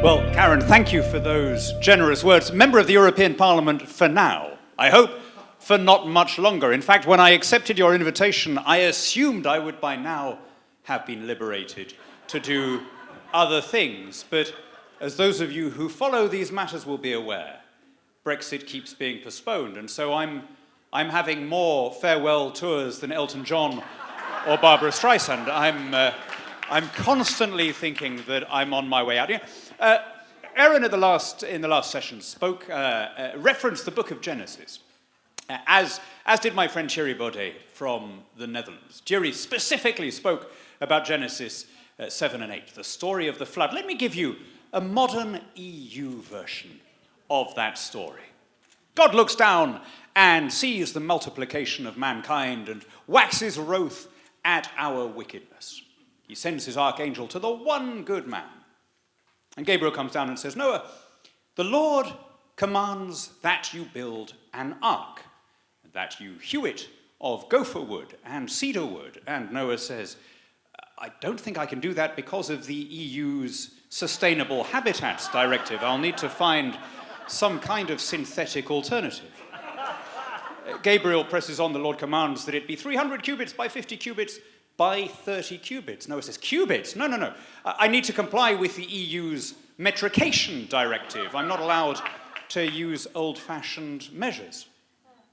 Well, Karen, thank you for those generous words. Member of the European Parliament for now. I hope for not much longer. In fact, when I accepted your invitation, I assumed I would by now have been liberated to do other things. But as those of you who follow these matters will be aware, Brexit keeps being postponed, and so I'm having more farewell tours than Elton John or Barbara Streisand. I'm constantly thinking that I'm on my way out. Aaron in the last session referenced the book of Genesis, as did my friend Thierry Baudet from the Netherlands. Thierry specifically spoke about Genesis 7 and 8, the story of the flood. Let me give you a modern EU version of that story. God looks down and sees the multiplication of mankind and waxes wroth at our wickedness. He sends his archangel to the one good man. And Gabriel comes down and says, Noah, the Lord commands that you build an ark, that you hew it of gopher wood and cedar wood. And Noah says, I don't think I can do that because of the EU's Sustainable Habitats Directive. I'll need to find some kind of synthetic alternative. Gabriel presses on, the Lord commands that it be 300 cubits by 50 cubits by 30 cubits. Noah says, cubits? No. I need to comply with the EU's metrication directive. I'm not allowed to use old-fashioned measures.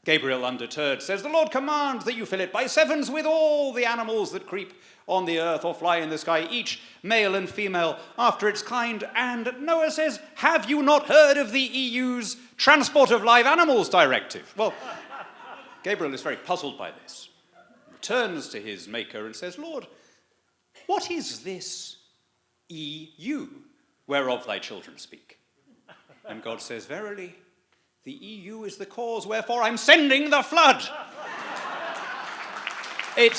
Gabriel, undeterred, says, the Lord commands that you fill it by sevens with all the animals that creep on the earth or fly in the sky, each male and female after its kind. And Noah says, have you not heard of the EU's Transport of Live Animals Directive? Well, Gabriel is very puzzled by this. Turns to his maker and says, Lord, what is this EU whereof thy children speak? And God says, verily, the EU is the cause wherefore I'm sending the flood. It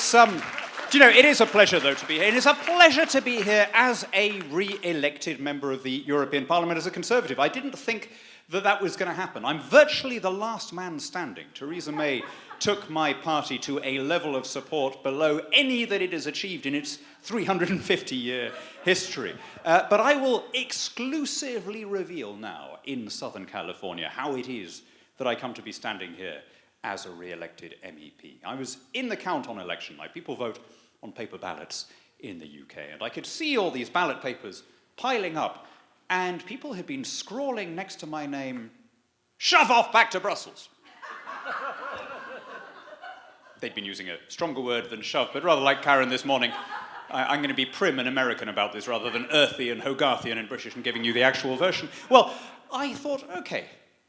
is a pleasure, though, to be here. It is a pleasure to be here as a re-elected member of the European Parliament as a Conservative. I didn't think that was going to happen. I'm virtually the last man standing. Theresa May took my party to a level of support below any that it has achieved in its 350-year history. But I will exclusively reveal now in Southern California how it is that I come to be standing here as a re-elected MEP. I was in the count on election night. People vote on paper ballots in the UK, and I could see all these ballot papers piling up, and people had been scrawling next to my name, shove off back to Brussels. They'd been using a stronger word than shove, but rather like Karen this morning, I'm going to be prim and American about this rather than earthy and Hogarthian and British and giving you the actual version. Well, I thought, okay,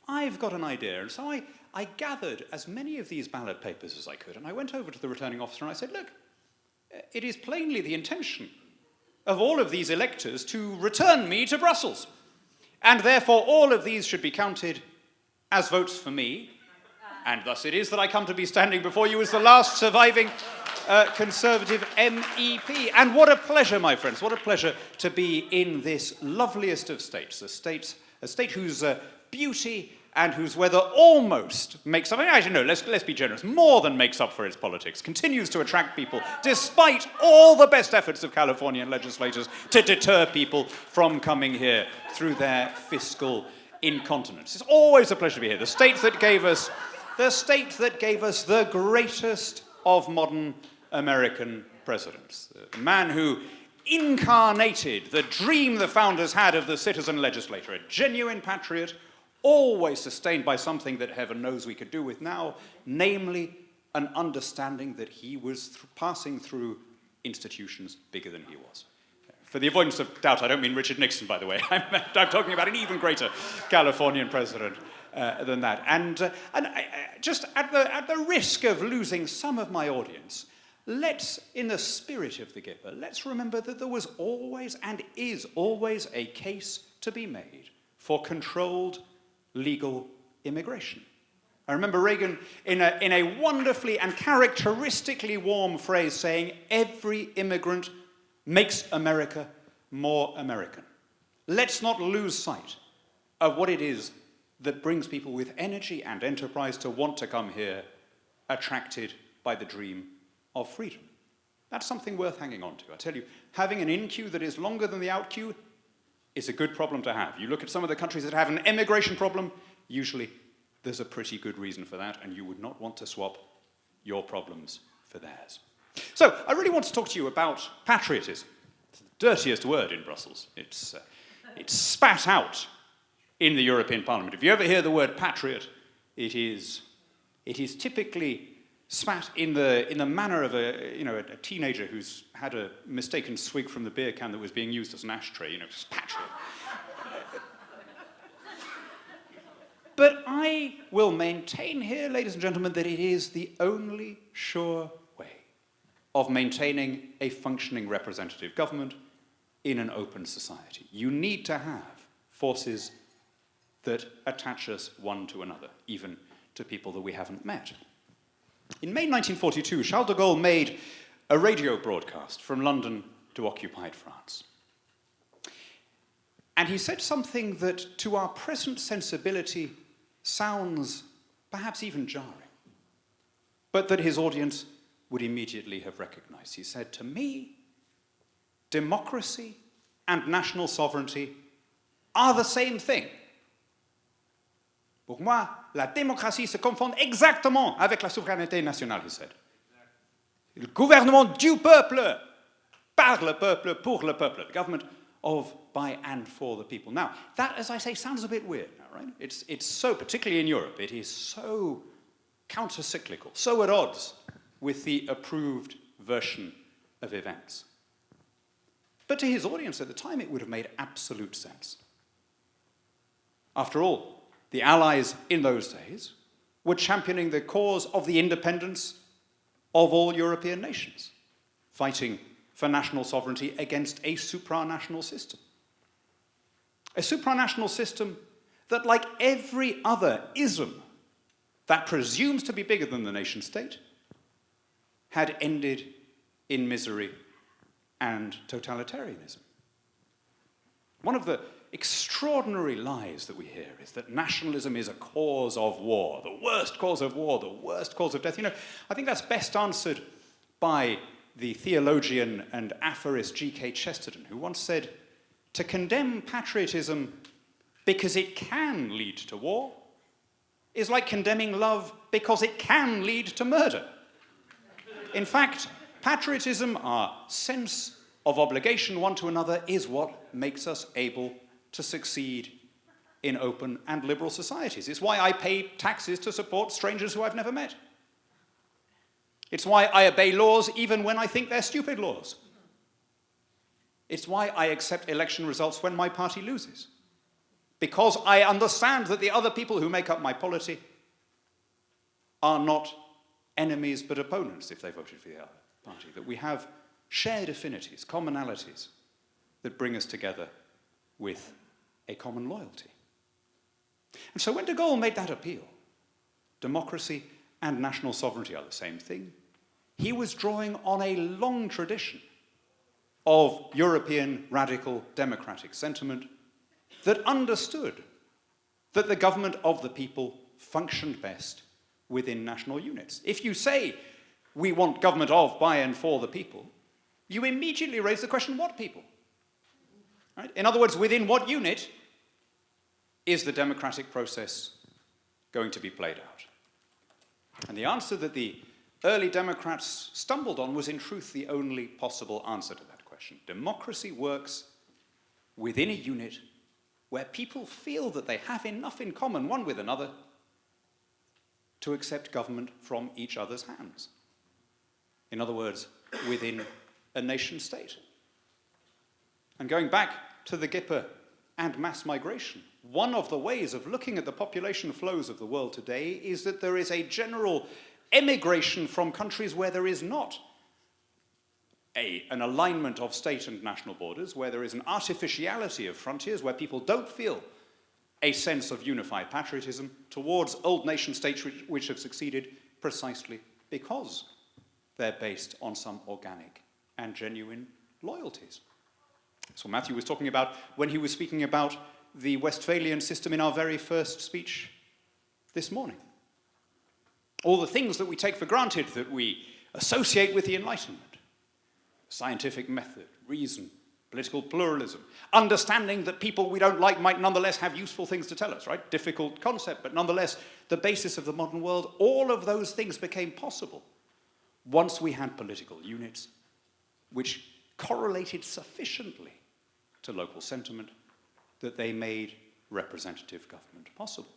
I've got an idea. And so I gathered as many of these ballot papers as I could, and I went over to the returning officer and I said, look, it is plainly the intention of all of these electors to return me to Brussels. And therefore, all of these should be counted as votes for me. And thus it is that I come to be standing before you as the last surviving Conservative MEP. And what a pleasure, my friends, what a pleasure to be in this loveliest of states, a state whose beauty and whose weather almost makes up, actually no, let's be generous, more than makes up for its politics, continues to attract people, despite all the best efforts of Californian legislators to deter people from coming here through their fiscal incontinence. It's always a pleasure to be here. The state that gave us the greatest of modern American presidents. The man who incarnated the dream the founders had of the citizen legislator, a genuine patriot, always sustained by something that heaven knows we could do with now, namely an understanding that he was passing through institutions bigger than he was. For the avoidance of doubt, I don't mean Richard Nixon, by the way. I'm talking about an even greater Californian president than that. And just at the risk of losing some of my audience, let's, in the spirit of the giver, let's remember that there was always and is always a case to be made for controlled legal immigration. I remember Reagan in a wonderfully and characteristically warm phrase saying, every immigrant makes America more American. Let's not lose sight of what it is that brings people with energy and enterprise to want to come here, attracted by the dream of freedom. That's something worth hanging on to. I tell you, having an in queue that is longer than the out queue is a good problem to have. You look at some of the countries that have an emigration problem, usually there's a pretty good reason for that, and you would not want to swap your problems for theirs. So, I really want to talk to you about patriotism. It's the dirtiest word in Brussels. It's spat out in the European Parliament. If you ever hear the word patriot, it is typically spat in the manner of a teenager who's had a mistaken swig from the beer can that was being used as an ashtray. Just patriot. But I will maintain here, ladies and gentlemen, that it is the only sure way of maintaining a functioning representative government in an open society. You need to have forces that attach us one to another, even to people that we haven't met. In May 1942, Charles de Gaulle made a radio broadcast from London to occupied France. And he said something that, to our present sensibility, sounds perhaps even jarring, but that his audience would immediately have recognized. He said, "To me, democracy and national sovereignty are the same thing. Pour moi, la démocratie se confond exactement avec la souveraineté nationale," he said. Le gouvernement du peuple, par le peuple, pour le peuple. The government of, by, and for the people. Now, that, as I say, sounds a bit weird now, right? It's so, particularly in Europe, it is so counter-cyclical, so at odds with the approved version of events. But to his audience at the time, it would have made absolute sense. After all, the Allies in those days were championing the cause of the independence of all European nations, fighting for national sovereignty against a supranational system. A supranational system that, like every other ism that presumes to be bigger than the nation state, had ended in misery and totalitarianism. One of the extraordinary lies that we hear is that nationalism is a cause of war, the worst cause of war, the worst cause of death. I think that's best answered by the theologian and aphorist G.K. Chesterton, who once said, "To condemn patriotism because it can lead to war is like condemning love because it can lead to murder." In fact, patriotism, our sense of obligation one to another, is what makes us able to succeed in open and liberal societies. It's why I pay taxes to support strangers who I've never met. It's why I obey laws even when I think they're stupid laws. It's why I accept election results when my party loses. Because I understand that the other people who make up my polity are not enemies but opponents if they voted for the other party. That we have shared affinities, commonalities that bring us together with a common loyalty. And so when de Gaulle made that appeal, democracy and national sovereignty are the same thing, he was drawing on a long tradition of European radical democratic sentiment that understood that the government of the people functioned best within national units. If you say, we want government of, by, and for the people, you immediately raise the question, what people? Right? In other words, within what unit is the democratic process going to be played out? And the answer that the early Democrats stumbled on was in truth the only possible answer to that question. Democracy works within a unit where people feel that they have enough in common one with another to accept government from each other's hands. In other words, within a nation state. And going back to the Gipper and mass migration, one of the ways of looking at the population flows of the world today is that there is a general emigration from countries where there is not an alignment of state and national borders, where there is an artificiality of frontiers, where people don't feel a sense of unified patriotism, towards old nation states which have succeeded precisely because they're based on some organic and genuine loyalties. That's what Matthew was talking about when he was speaking about the Westphalian system in our very first speech this morning. All the things that we take for granted, that we associate with the Enlightenment: scientific method, reason, political pluralism, understanding that people we don't like might nonetheless have useful things to tell us, right? Difficult concept, but nonetheless the basis of the modern world. All of those things became possible once we had political units which correlated sufficiently to local sentiment that they made representative government possible.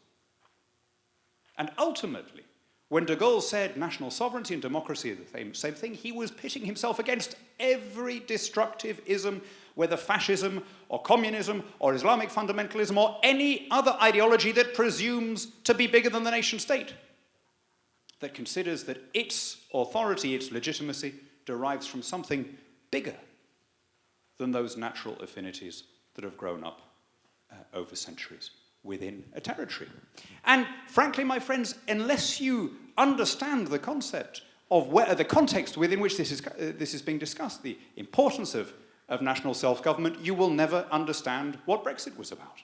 And ultimately, when de Gaulle said national sovereignty and democracy are the same thing, he was pitting himself against every destructive ism, whether fascism or communism or Islamic fundamentalism or any other ideology that presumes to be bigger than the nation state, that considers that its authority, its legitimacy, derives from something bigger than those natural affinities that have grown up over centuries within a territory. And frankly, my friends, unless you understand the concept of the context within which this is being discussed, the importance of national self-government, you will never understand what Brexit was about.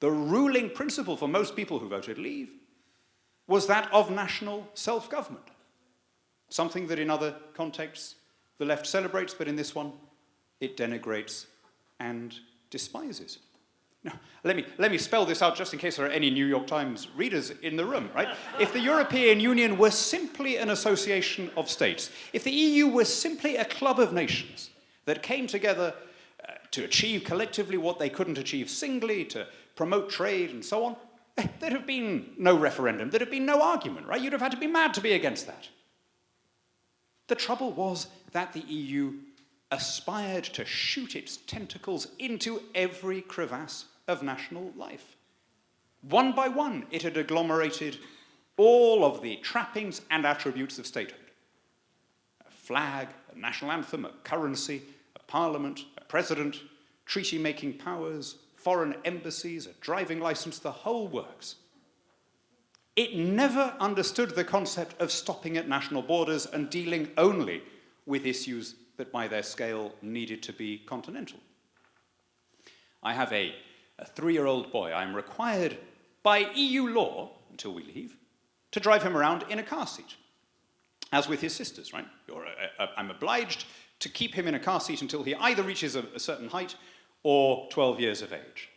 The ruling principle for most people who voted leave was that of national self-government, something that in other contexts the left celebrates, but in this one it denigrates and despises. Now, let me spell this out just in case there are any New York Times readers in the room, right? If the European Union were simply an association of states, if the EU were simply a club of nations that came together to achieve collectively what they couldn't achieve singly, to promote trade and so on, there'd have been no referendum, there'd have been no argument, right? You'd have had to be mad to be against that. The trouble was that the EU aspired to shoot its tentacles into every crevasse of national life. One by one, it had agglomerated all of the trappings and attributes of statehood. A flag, a national anthem, a currency, a parliament, a president, treaty-making powers, foreign embassies, a driving license, the whole works. It never understood the concept of stopping at national borders and dealing only with issues that by their scale needed to be continental. I have a 3-year-old boy. I'm required by EU law, until we leave, to drive him around in a car seat, as with his sisters, right? I'm obliged to keep him in a car seat until he either reaches a certain height or 12 years of age.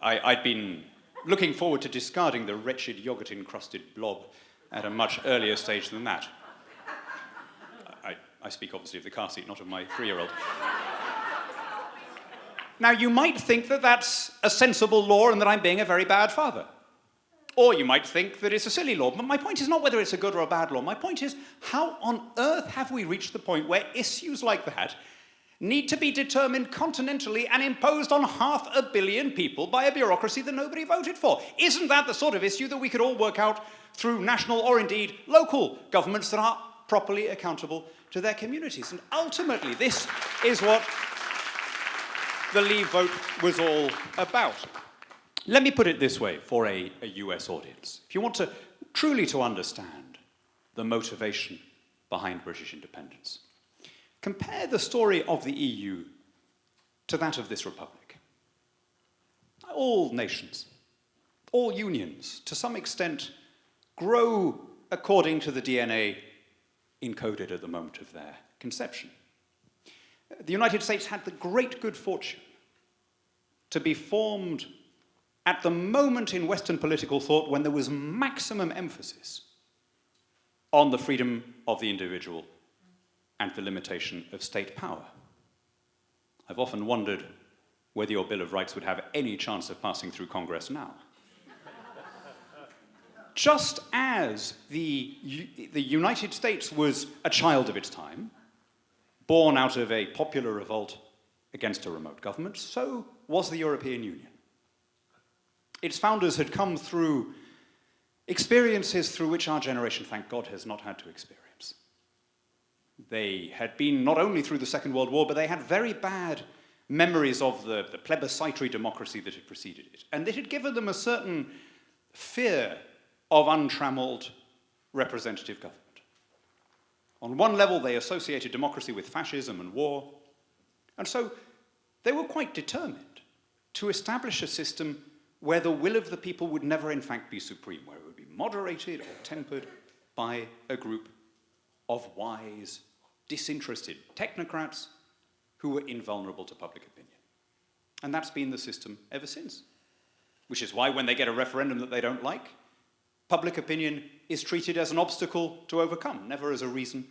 I'd been looking forward to discarding the wretched yogurt-encrusted blob at a much earlier stage than that. I speak obviously of the car seat, not of my 3-year-old. Now, you might think that that's a sensible law and that I'm being a very bad father. Or you might think that it's a silly law. But my point is not whether it's a good or a bad law. My point is, how on earth have we reached the point where issues like that need to be determined continentally and imposed on 500 million people by a bureaucracy that nobody voted for? Isn't that the sort of issue that we could all work out through national or indeed local governments that are properly accountable to their communities? And ultimately, this is what the Leave vote was all about. Let me put it this way for a US audience. If you want to truly to understand the motivation behind British independence, compare the story of the EU to that of this republic. All nations, all unions, to some extent, grow according to the DNA encoded at the moment of their conception. The United States had the great good fortune to be formed at the moment in Western political thought when there was maximum emphasis on the freedom of the individual and the limitation of state power. I've often wondered whether your Bill of Rights would have any chance of passing through Congress now. Just as the United States was a child of its time, born out of a popular revolt against a remote government, so was the European Union. Its founders had come through experiences through which our generation, thank God, has not had to experience. They had been not only through the Second World War, but they had very bad memories of the plebiscitary democracy that had preceded it. And it had given them a certain fear of untrammeled representative government. On one level, they associated democracy with fascism and war, and so they were quite determined to establish a system where the will of the people would never in fact be supreme, where it would be moderated or tempered by a group of wise, disinterested technocrats who were invulnerable to public opinion. And that's been the system ever since. Which is why when they get a referendum that they don't like, public opinion is treated as an obstacle to overcome, never as a reason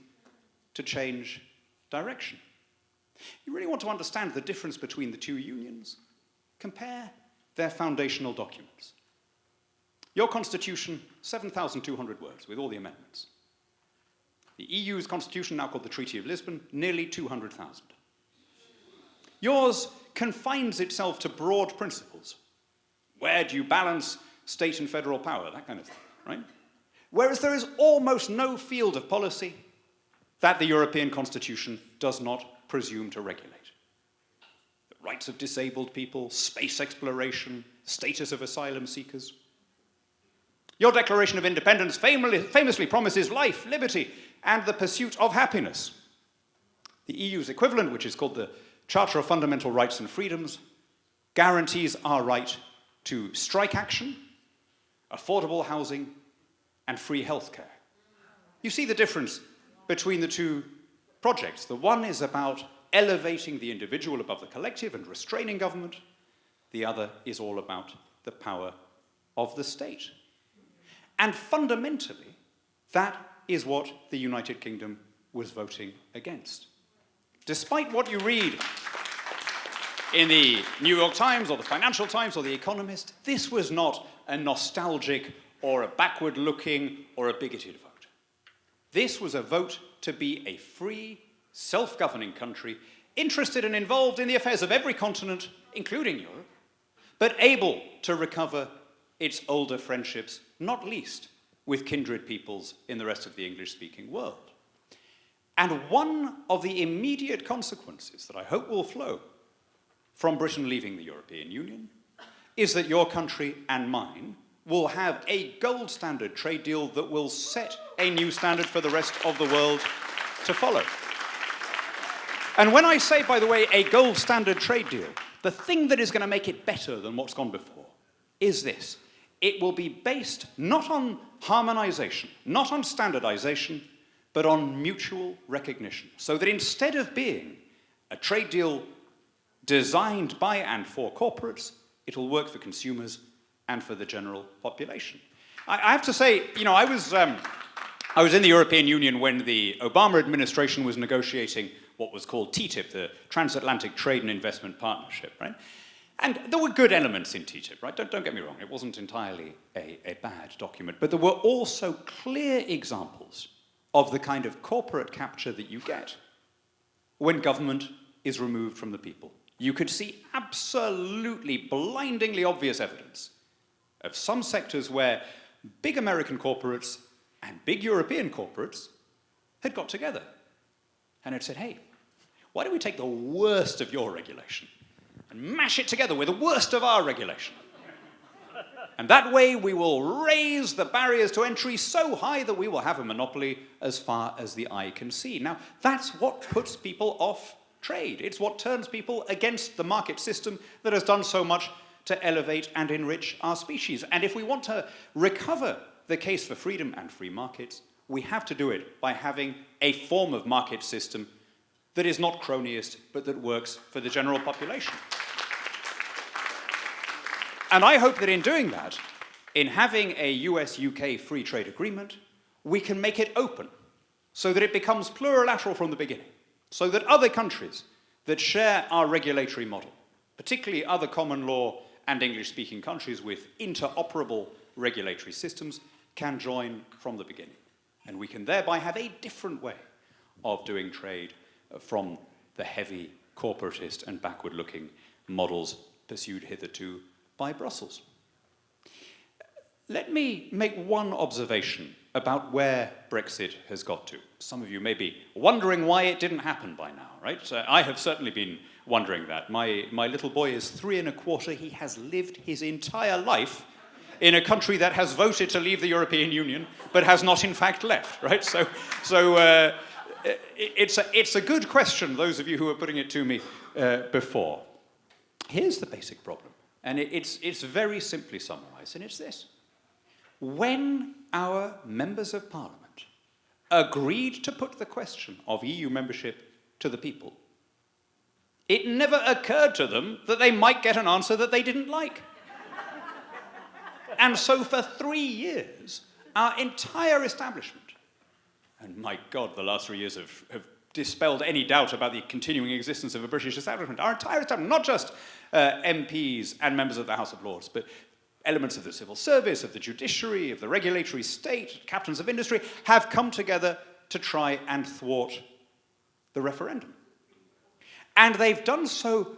to change direction. You really want to understand the difference between the two unions? Compare their foundational documents. Your constitution, 7,200 words with all the amendments. The EU's constitution, now called the Treaty of Lisbon, nearly 200,000. Yours confines itself to broad principles. Where do you balance state and federal power? That kind of thing, right? Whereas there is almost no field of policy that the European Constitution does not presume to regulate. The rights of disabled people, space exploration, status of asylum seekers. Your Declaration of Independence famously promises life, liberty, and the pursuit of happiness. The EU's equivalent, which is called the Charter of Fundamental Rights and Freedoms, guarantees our right to strike action, affordable housing, and free healthcare. You see the difference between the two projects. The one is about elevating the individual above the collective and restraining government. The other is all about the power of the state. And fundamentally, that is what the United Kingdom was voting against. Despite what you read in the New York Times or the Financial Times or the Economist, this was not a nostalgic or a backward-looking or a bigoted vote. This was a vote to be a free, self-governing country, interested and involved in the affairs of every continent, including Europe, but able to recover its older friendships, not least with kindred peoples in the rest of the English-speaking world. And one of the immediate consequences that I hope will flow from Britain leaving the European Union is that your country and mine will have a gold standard trade deal that will set a new standard for the rest of the world to follow. And when I say, by the way, a gold standard trade deal, the thing that is going to make it better than what's gone before is this. It will be based not on harmonization, not on standardization, but on mutual recognition. So that instead of being a trade deal designed by and for corporates, it will work for consumers and for the general population. I have to say, I was in the European Union when the Obama administration was negotiating what was called TTIP, the Transatlantic Trade and Investment Partnership, right? And there were good elements in TTIP, right? Don't get me wrong, it wasn't entirely a bad document, but there were also clear examples of the kind of corporate capture that you get when government is removed from the people. You could see absolutely blindingly obvious evidence of some sectors where big American corporates and big European corporates had got together and had said, hey, why don't we take the worst of your regulation and mash it together with the worst of our regulation? And that way we will raise the barriers to entry so high that we will have a monopoly as far as the eye can see. Now, that's what puts people off trade. It's what turns people against the market system that has done so much to elevate and enrich our species. And if we want to recover the case for freedom and free markets, we have to do it by having a form of market system that is not cronyist, but that works for the general population. And I hope that in doing that, in having a US-UK free trade agreement, we can make it open so that it becomes plurilateral from the beginning, so that other countries that share our regulatory model, particularly other common law and English-speaking countries with interoperable regulatory systems, can join from the beginning. And we can thereby have a different way of doing trade from the heavy corporatist and backward-looking models pursued hitherto by Brussels. Let me make one observation about where Brexit has got to. Some of you may be wondering why it didn't happen by now, right? I have certainly been wondering that. My little boy is 3 1/4. He has lived his entire life in a country that has voted to leave the European Union, but has not in fact left, right? So it's a good question, those of you who are putting it to me before. Here's the basic problem. And it's very simply summarized, and it's this. When our members of parliament agreed to put the question of EU membership to the people, it never occurred to them that they might get an answer that they didn't like. And so for 3 years, our entire establishment, and my God, the last 3 years have dispelled any doubt about the continuing existence of a British establishment, our entire establishment, not just MPs and members of the House of Lords, but elements of the civil service, of the judiciary, of the regulatory state, captains of industry, have come together to try and thwart the referendum. And they've done so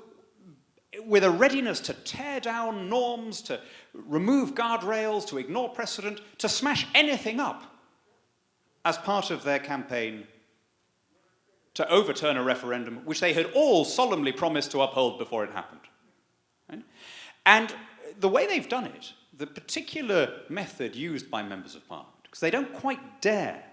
with a readiness to tear down norms, to remove guardrails, to ignore precedent, to smash anything up as part of their campaign to overturn a referendum which they had all solemnly promised to uphold before it happened. Right? And the way they've done it, the particular method used by members of Parliament, because they don't quite dare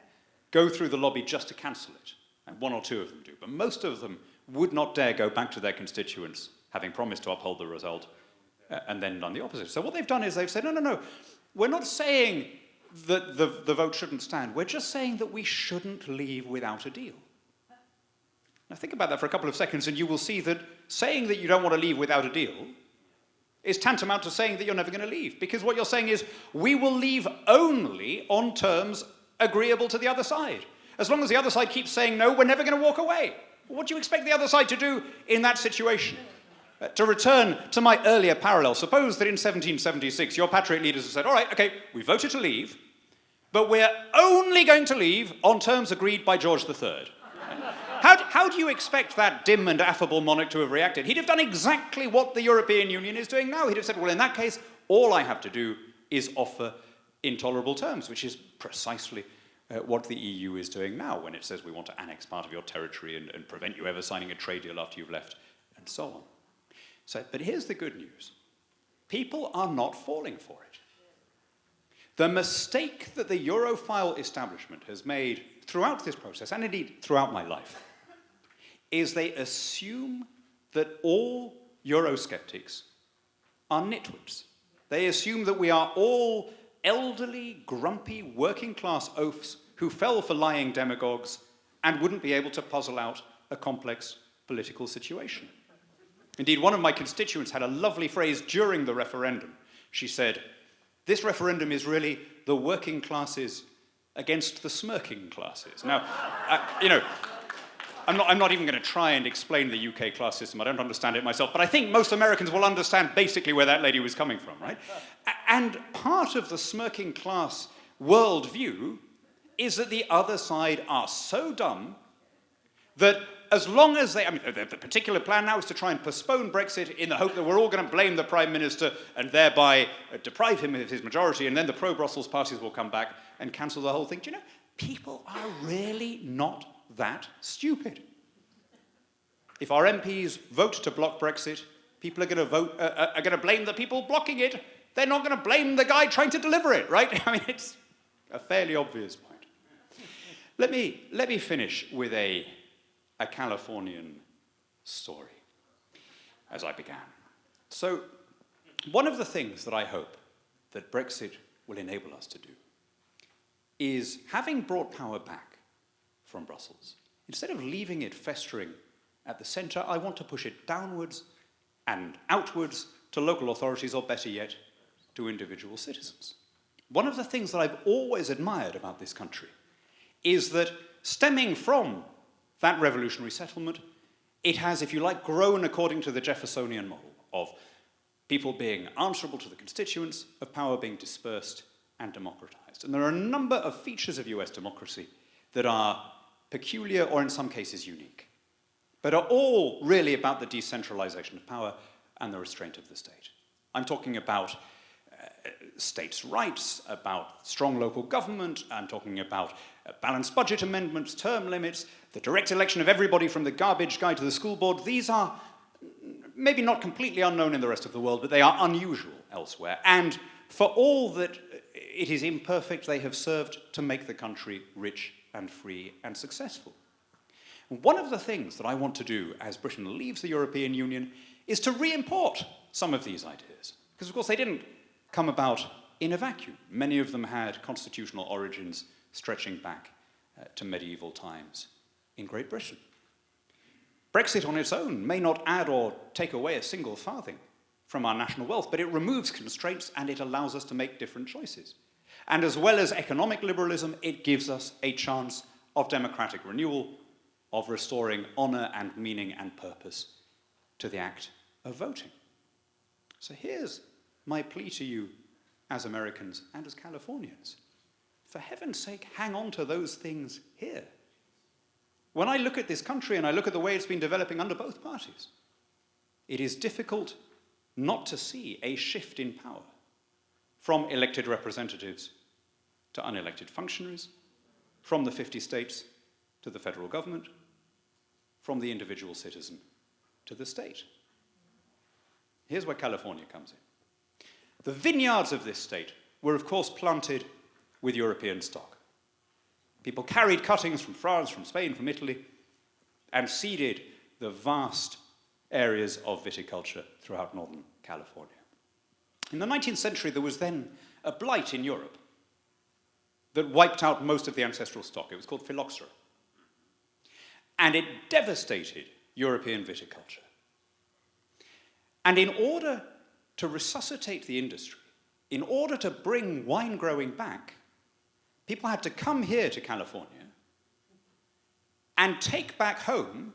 go through the lobby just to cancel it, and one or two of them do, but most of them would not dare go back to their constituents having promised to uphold the result and then done the opposite. So what they've done is they've said, no, we're not saying that the vote shouldn't stand, we're just saying that we shouldn't leave without a deal. Now think about that for a couple of seconds and you will see that saying that you don't want to leave without a deal is tantamount to saying that you're never going to leave, because what you're saying is, we will leave only on terms agreeable to the other side. As long as the other side keeps saying no, we're never going to walk away. What do you expect the other side to do in that situation? To return to my earlier parallel, suppose that in 1776 your patriot leaders have said, all right, okay, we voted to leave, but we're only going to leave on terms agreed by George III. How do you expect that dim and affable monarch to have reacted? He'd have done exactly what the European Union is doing now. He'd have said, well, in that case, all I have to do is offer intolerable terms, which is precisely what the EU is doing now when it says we want to annex part of your territory and prevent you ever signing a trade deal after you've left, and so on. So, but here's the good news. People are not falling for it. The mistake that the Europhile establishment has made throughout this process, and indeed throughout my life, is they assume that all Eurosceptics are nitwits. They assume that we are all elderly, grumpy, working-class oafs who fell for lying demagogues and wouldn't be able to puzzle out a complex political situation. Indeed, one of my constituents had a lovely phrase during the referendum. She said, this referendum is really the working classes against the smirking classes. Now, I'm not even going to try and explain the UK class system. I don't understand it myself, but I think most Americans will understand basically where that lady was coming from, right? And part of the smirking class worldview is that the other side are so dumb that as long as they, the particular plan now is to try and postpone Brexit in the hope that we're all going to blame the Prime Minister and thereby deprive him of his majority, and then the pro-Brussels parties will come back and cancel the whole thing. Do you know, people are really not that stupid. If our MPs vote to block Brexit, people are going to blame the people blocking it. They're not going to blame the guy trying to deliver it, right? I mean, it's a fairly obvious point. Let me finish with a Californian story, as I began. So, one of the things that I hope that Brexit will enable us to do is, having brought power back from Brussels, instead of leaving it festering at the centre, I want to push it downwards and outwards to local authorities, or better yet, to individual citizens. One of the things that I've always admired about this country is that, stemming from that revolutionary settlement, it has, if you like, grown according to the Jeffersonian model of people being answerable to the constituents, of power being dispersed and democratized. And there are a number of features of US democracy that are peculiar, or in some cases unique, but are all really about the decentralization of power and the restraint of the state. I'm talking about states' rights, about strong local government. I'm talking about balanced budget amendments, term limits, the direct election of everybody from the garbage guy to the school board. These are maybe not completely unknown in the rest of the world, but they are unusual elsewhere. And for all that it is imperfect, they have served to make the country rich and free and successful. One of the things that I want to do as Britain leaves the European Union is to re-import some of these ideas. Because, of course, they didn't come about in a vacuum. Many of them had constitutional origins stretching back to medieval times in Great Britain. Brexit on its own may not add or take away a single farthing from our national wealth, but it removes constraints and it allows us to make different choices. And as well as economic liberalism, it gives us a chance of democratic renewal, of restoring honour and meaning and purpose to the act of voting. So here's my plea to you as Americans and as Californians. For heaven's sake, hang on to those things here. When I look at this country and I look at the way it's been developing under both parties, it is difficult not to see a shift in power from elected representatives to unelected functionaries, from the 50 states to the federal government, from the individual citizen to the state. Here's where California comes in. The vineyards of this state were, of course, planted with European stock. People carried cuttings from France, from Spain, from Italy, and seeded the vast areas of viticulture throughout northern California. In the 19th century, there was then a blight in Europe that wiped out most of the ancestral stock. It was called phylloxera. And it devastated European viticulture. And in order to resuscitate the industry, in order to bring wine growing back, people had to come here to California and take back home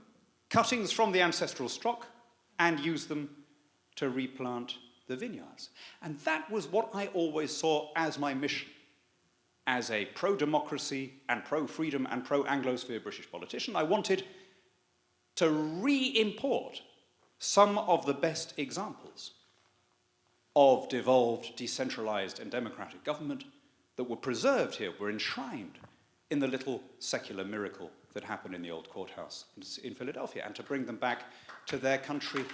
cuttings from the ancestral stock and use them to replant the vineyards. And that was what I always saw as my mission as a pro-democracy and pro-freedom and pro-Anglosphere British politician. I wanted to re-import some of the best examples of devolved, decentralized, and democratic government that were preserved here, were enshrined in the little secular miracle that happened in the old courthouse in Philadelphia, and to bring them back to their country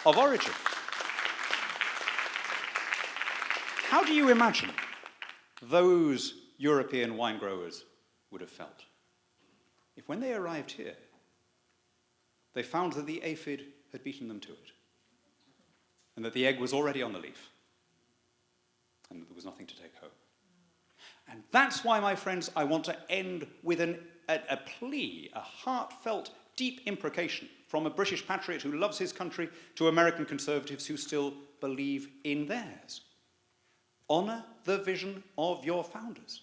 of origin. How do you imagine those European wine growers would have felt if, when they arrived here, they found that the aphid had beaten them to it, and that the egg was already on the leaf, and that there was nothing to take home? And that's why, my friends, I want to end with a plea, a heartfelt, deep imprecation from a British patriot who loves his country to American conservatives who still believe in theirs. Honour the vision of your founders.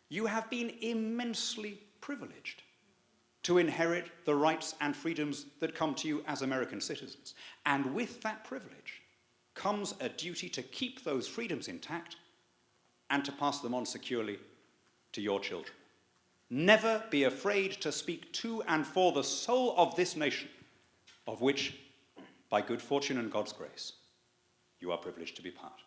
You have been immensely privileged to inherit the rights and freedoms that come to you as American citizens. And with that privilege comes a duty to keep those freedoms intact and to pass them on securely to your children. Never be afraid to speak to and for the soul of this nation, of which, by good fortune and God's grace, you are privileged to be part.